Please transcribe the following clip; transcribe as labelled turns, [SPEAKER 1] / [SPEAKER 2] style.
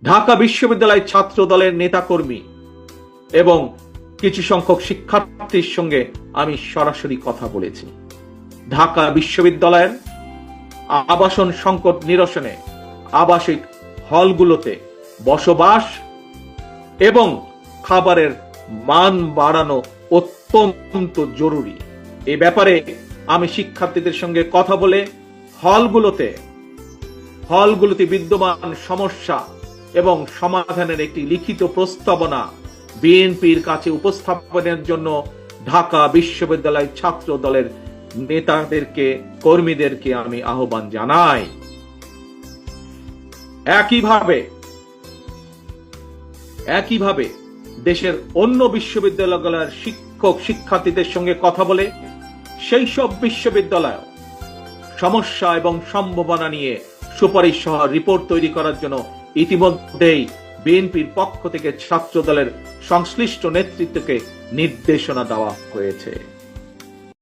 [SPEAKER 1] ঢাকা বিশ্ববিদ্যালয় ছাত্র দলের নেতাকর্মী এবং কিছু সংখ্যক শিক্ষার্থীর সঙ্গে আমি সরাসরি কথা বলেছি। ঢাকা বিশ্ববিদ্যালয়ের আবাসন সংকট নিরসনে আবাসিক হলগুলোতে বসবাস এবং খাবারের মান বাড়ানো অত্যন্ত জরুরি। এ ব্যাপারে আমি শিক্ষার্থীদের সঙ্গে কথা বলে হলগুলোতে বিদ্যমান সমস্যা এবং সমাধানের একটি লিখিত প্রস্তাবনা বিএনপির কাছে উপস্থাপনের জন্য ঢাকা বিশ্ববিদ্যালয় ছাত্র দলের কর্মীদেরকে আমি আহ্বান জানাই। একইভাবে দেশের অন্য বিশ্ববিদ্যালয়গুলোর শিক্ষার্থীদের সঙ্গে কথা বলে সেই সব বিশ্ববিদ্যালয় সমস্যা এবং সম্ভাবনা নিয়ে সুপারিশ সহ রিপোর্ট তৈরি করার জন্য ইতিমধ্যেই বিএনপির পক্ষ থেকে ছাত্র দলের সংশ্লিষ্ট নেতৃত্বকে নির্দেশনা দেওয়া হয়েছে।